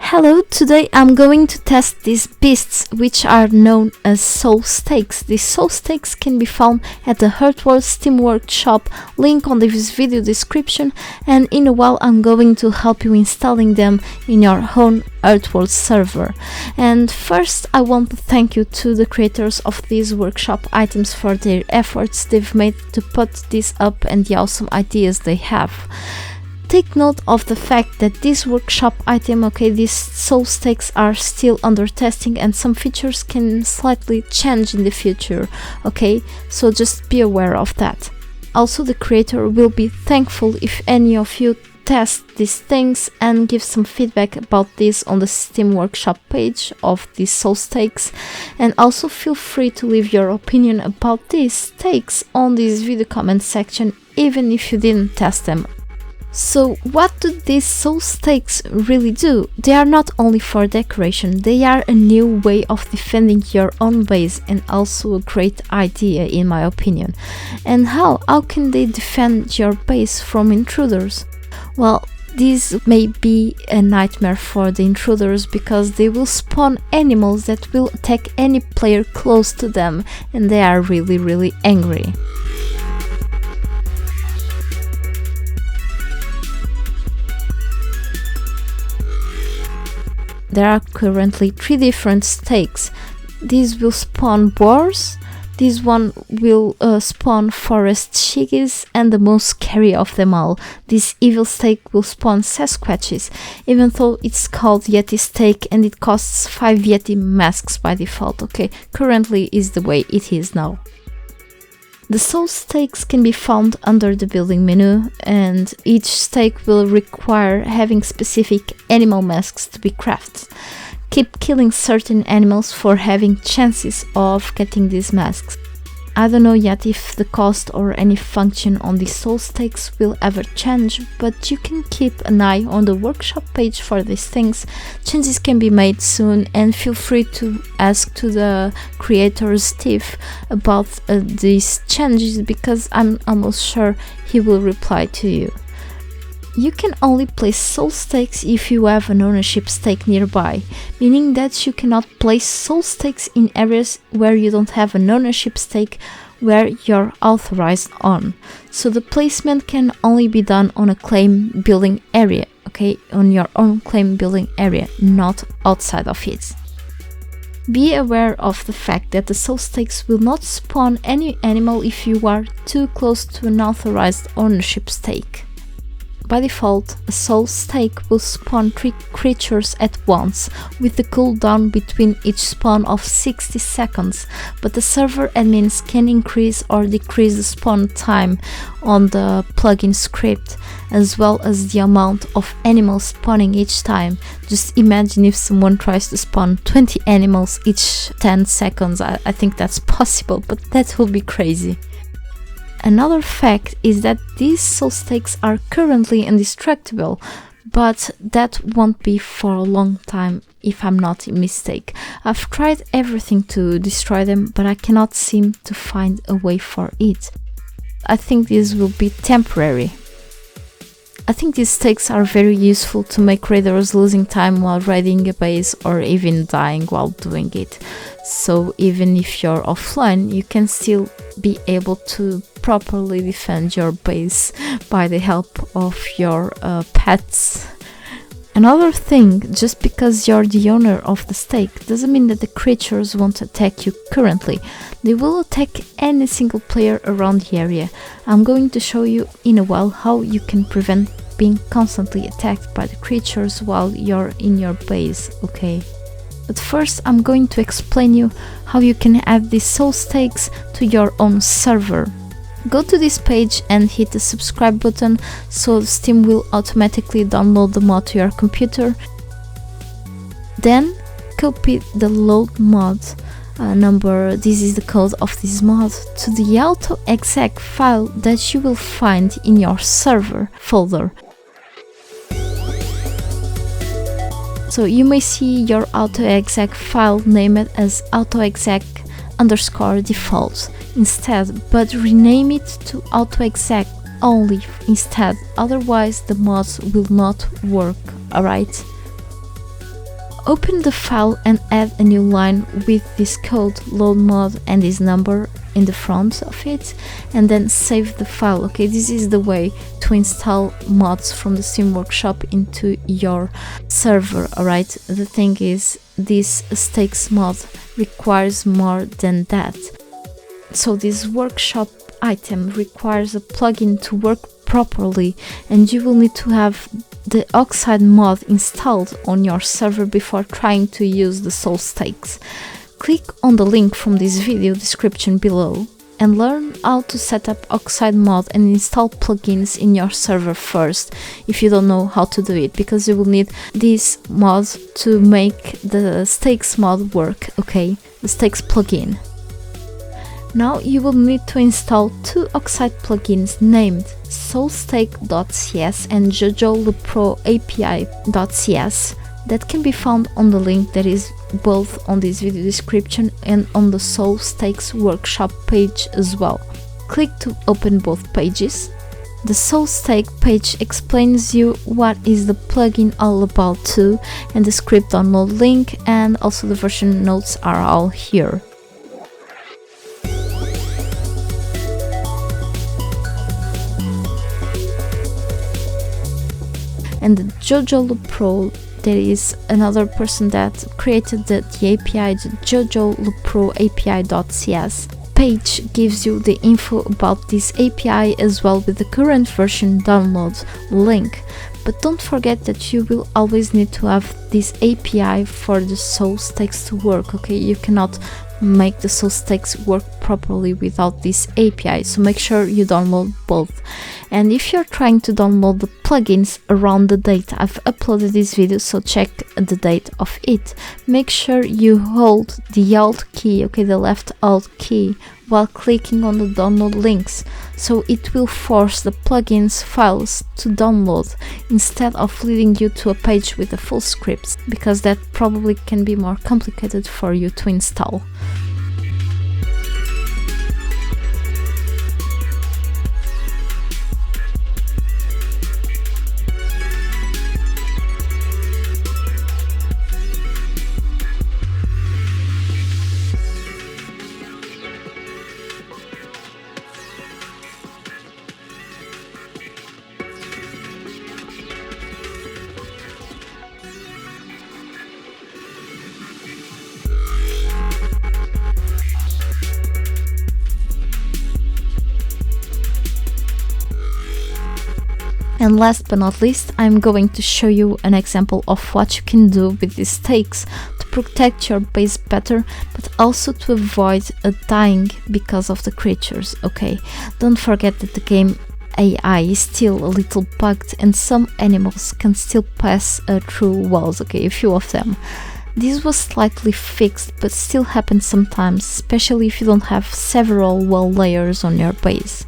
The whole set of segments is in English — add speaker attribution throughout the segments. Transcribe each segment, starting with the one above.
Speaker 1: Hello, today I'm going to test these beasts which are known as soul stakes. These soul stakes can be found at the Hurtworld Steam Workshop, link on this video description, and in a while I'm going to help you installing them in your own Hurtworld server. And first I want to thank you to the creators of these workshop items for their efforts they've made to put this up and the awesome ideas they have. Take note of the fact that this workshop item, these soul stakes are still under testing and some features can slightly change in the future, so just be aware of that. Also, the creator will be thankful if any of you test these things and give some feedback about this on the Steam Workshop page of these soul stakes, and also feel free to leave your opinion about these stakes on this video comment section even if you didn't test them. So what do these soul stakes really do? They are not only for decoration, they are a new way of defending your own base and also a great idea in my opinion. And how can they defend your base from intruders? Well, this may be a nightmare for the intruders because they will spawn animals that will attack any player close to them and they are really angry. There are currently 3 different stakes. These will spawn boars, this one will spawn forest shiggies, and the most scary of them all, this evil stake will spawn Sasquatches, even though it's called Yeti stake and it costs 5 Yeti masks by default, currently is the way it is now. The soul stakes can be found under the building menu, and each stake will require having specific animal masks to be crafted. Keep killing certain animals for having chances of getting these masks. I don't know yet if the cost or any function on the soul stakes will ever change, but you can keep an eye on the workshop page for these things. Changes can be made soon, and feel free to ask to the creator Steve about these changes because I'm almost sure he will reply to you. You can only place soul stakes if you have an ownership stake nearby, meaning that you cannot place soul stakes in areas where you don't have an ownership stake where you're authorized on. So the placement can only be done on a claim building area, on your own claim building area, not outside of it. Be aware of the fact that the soul stakes will not spawn any animal if you are too close to an authorized ownership stake. By default, a soul stake will spawn 3 creatures at once, with the cooldown between each spawn of 60 seconds, but the server admins can increase or decrease the spawn time on the plugin script, as well as the amount of animals spawning each time. Just imagine if someone tries to spawn 20 animals each 10 seconds, I think that's possible, but that will be crazy. Another fact is that these soul stakes are currently indestructible, but that won't be for a long time if I'm not mistaken. I've tried everything to destroy them, but I cannot seem to find a way for it. I think this will be temporary. I think these stakes are very useful to make raiders losing time while raiding a base or even dying while doing it. So even if you're offline, you can still be able to properly defend your base by the help of your pets. Another thing, just because you're the owner of the stake doesn't mean that the creatures won't attack you currently. They will attack any single player around the area. I'm going to show you in a while how you can prevent being constantly attacked by the creatures while you're in your base, But first I'm going to explain you how you can add these soul stakes to your own server. Go to this page and hit the subscribe button so Steam will automatically download the mod to your computer. Then copy the load mod number, this is the code of this mod, to the auto-exec file that you will find in your server folder. So you may see your auto-exec file named as autoexec_default instead, but rename it to autoexec only instead, otherwise the mods will not work, alright? Open the file and add a new line with this code load mod and this number in the front of it, and then save the file. Okay, this is the way to install mods from the Steam Workshop into your server. Alright, the thing is, this stakes mod requires more than that. So this workshop item requires a plugin to work properly, and you will need to have the Oxide mod installed on your server before trying to use the soul stakes. Click on the link from this video description below and learn how to set up Oxide mod and install plugins in your server first, if you don't know how to do it, because you will need this mod to make the stakes mod work, okay? The stakes plugin. Now you will need to install two Oxide plugins named soulstake.cs and JoJoLePro-API.cs that can be found on the link that is both on this video description and on the Soul Stakes workshop page as well. Click to open both pages. The Soul Stake page explains you what is the plugin all about too, and the script download link and also the version notes are all here. And the JoJoLePro, there is another person that created the API, the JoJoLePro-API.cs page gives you the info about this API as well with the current version download link. But don't forget that you will always need to have this API for the soul stakes to work, okay? You cannot make the soul stakes work properly without this API, so make sure you download both. And if you're trying to download the plugins around the date I've uploaded this video, so check the date of it, make sure you hold the Alt key, okay, the left Alt key, while clicking on the download links, so it will force the plugins files to download instead of leading you to a page with the full scripts, because that probably can be more complicated for you to install. And last but not least, I'm going to show you an example of what you can do with these stakes to protect your base better, but also to avoid dying because of the creatures, okay? Don't forget that the game AI is still a little bugged and some animals can still pass through walls, okay, a few of them. This was slightly fixed, but still happens sometimes, especially if you don't have several wall layers on your base.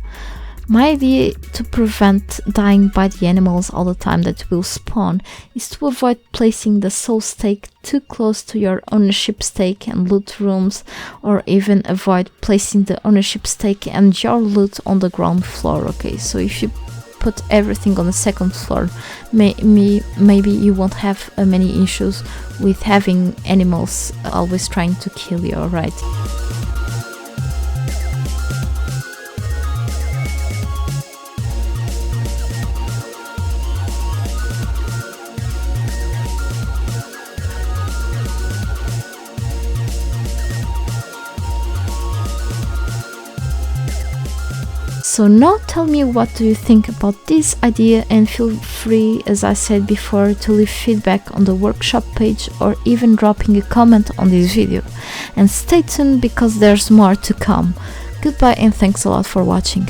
Speaker 1: My idea to prevent dying by the animals all the time that will spawn is to avoid placing the soul stake too close to your ownership stake and loot rooms, or even avoid placing the ownership stake and your loot on the ground floor, okay? So if you put everything on the second floor, maybe you won't have many issues with having animals always trying to kill you, alright? So now tell me, what do you think about this idea, and feel free, as I said before, to leave feedback on the workshop page or even dropping a comment on this video. And stay tuned because there's more to come. Goodbye and thanks a lot for watching.